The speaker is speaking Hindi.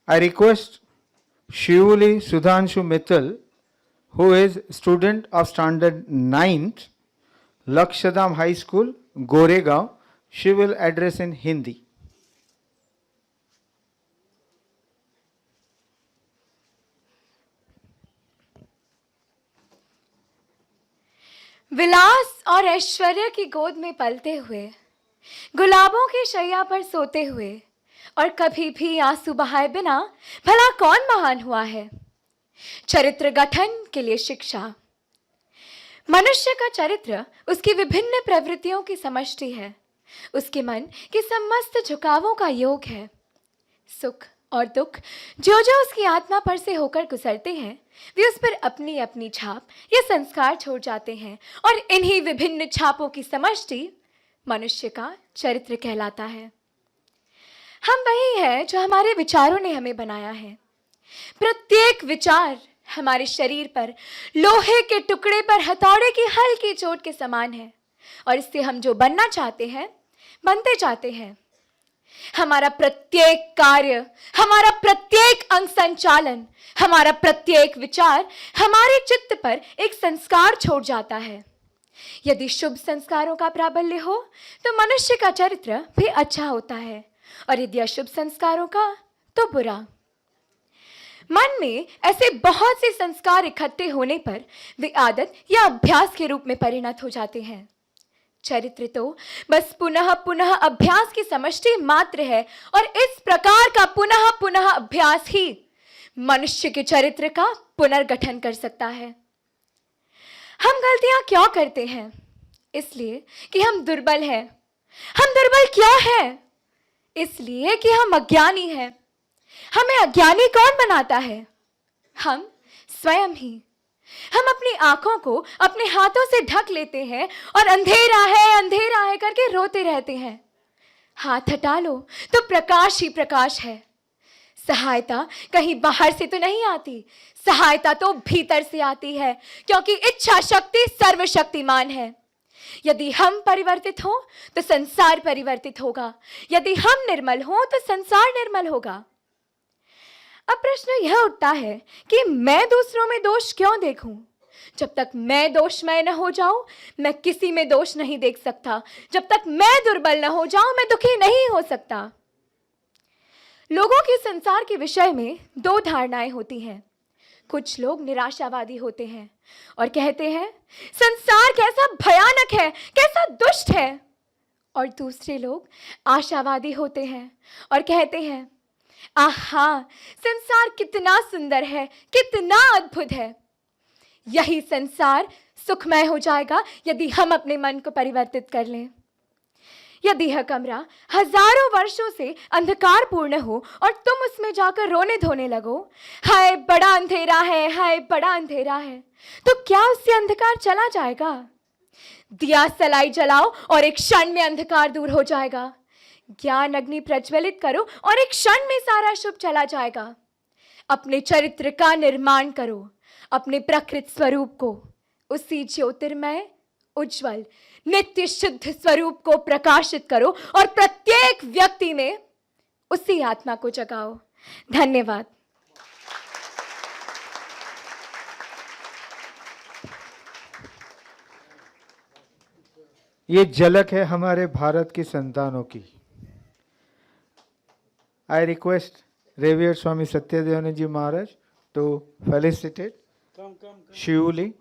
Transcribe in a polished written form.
I request Shivuli Sudhanshu Mittal, who is student of standard 9th, Lakshadam High School, Goregaon. She will address in Hindi. विलास और ऐश्वर्य की गोद में पलते हुए, गुलाबों की शैया पर सोते हुए और कभी भी आंसू बहाए बिना भला कौन महान हुआ है। चरित्र गठन के लिए शिक्षा। मनुष्य का चरित्र उसकी विभिन्न प्रवृत्तियों की समष्टि है, उसके मन के समस्त झुकावों का योग है। सुख और दुख जो जो उसकी आत्मा पर से होकर गुजरते हैं, वे उस पर अपनी अपनी छाप या संस्कार छोड़ जाते हैं और इन्हीं विभिन्न छापों की समष्टि मनुष्य का चरित्र कहलाता है। हम वही हैं जो हमारे विचारों ने हमें बनाया है। प्रत्येक विचार हमारे शरीर पर लोहे के टुकड़े पर हथौड़े की हल्की चोट के समान है और इससे हम जो बनना चाहते हैं बनते जाते हैं। हमारा प्रत्येक कार्य, हमारा प्रत्येक अंग संचालन, हमारा प्रत्येक विचार हमारे चित्त पर एक संस्कार छोड़ जाता है। यदि शुभ संस्कारों का प्राबल्य हो तो मनुष्य का चरित्र भी अच्छा होता है और यदि अशुभ संस्कारों का तो बुरा। मन में ऐसे बहुत से संस्कार इकट्ठे होने पर वे आदत या अभ्यास के रूप में परिणत हो जाते हैं। चरित्र तो बस पुनः पुनः अभ्यास की समष्टि मात्र है और इस प्रकार का पुनः पुनः अभ्यास ही मनुष्य के चरित्र का पुनर्गठन कर सकता है। हम गलतियां क्यों करते हैं? इसलिए कि हम दुर्बल हैं। हम दुर्बल क्यों हैं? इसलिए कि हम अज्ञानी हैं। हमें अज्ञानी कौन बनाता है? हम स्वयं ही। हम अपनी आंखों को अपने हाथों से ढक लेते हैं और अंधेरा है करके रोते रहते हैं। हाथ हटा लो तो प्रकाश ही प्रकाश है। सहायता कहीं बाहर से तो नहीं आती, सहायता तो भीतर से आती है, क्योंकि इच्छा शक्ति सर्वशक्तिमान है। यदि हम परिवर्तित हो तो संसार परिवर्तित होगा, यदि हम निर्मल हो तो संसार निर्मल होगा। अब प्रश्न यह उठता है कि मैं दूसरों में दोष क्यों देखूं? जब तक मैं दोषमय न हो जाऊं, मैं किसी में दोष नहीं देख सकता। जब तक मैं दुर्बल न हो जाऊं, मैं दुखी नहीं हो सकता। लोगों के संसार के विषय में दो धारणाएं होती हैं। कुछ लोग निराशावादी होते हैं और कहते हैं संसार कैसा भयानक है, कैसा दुष्ट है। और दूसरे लोग आशावादी होते हैं और कहते हैं आहा, संसार कितना सुंदर है, कितना अद्भुत है। यही संसार सुखमय हो जाएगा यदि हम अपने मन को परिवर्तित कर लें। यदि यह कमरा हजारों वर्षों से अंधकारपूर्ण हो और तुम उसमें जाकर रोने धोने लगो, हाय बड़ा अंधेरा है, हाय बड़ा अंधेरा है, तो क्या उससे अंधकार चला जाएगा? दिया सलाई जलाओ और एक क्षण में अंधकार दूर हो जाएगा। ज्ञान अग्नि प्रज्वलित करो और एक क्षण में सारा शुभ चला जाएगा। अपने चरित्र का निर्माण करो, अपने प्रकृत स्वरूप को, उसी ज्योतिर्मय उज्जवल नित्य शुद्ध स्वरूप को प्रकाशित करो और प्रत्येक व्यक्ति में उसी आत्मा को जगाओ। धन्यवाद। ये झलक है हमारे भारत की संतानों की। I request Revered Swami Satyadevanand Maharaj to felicitate Shivuli.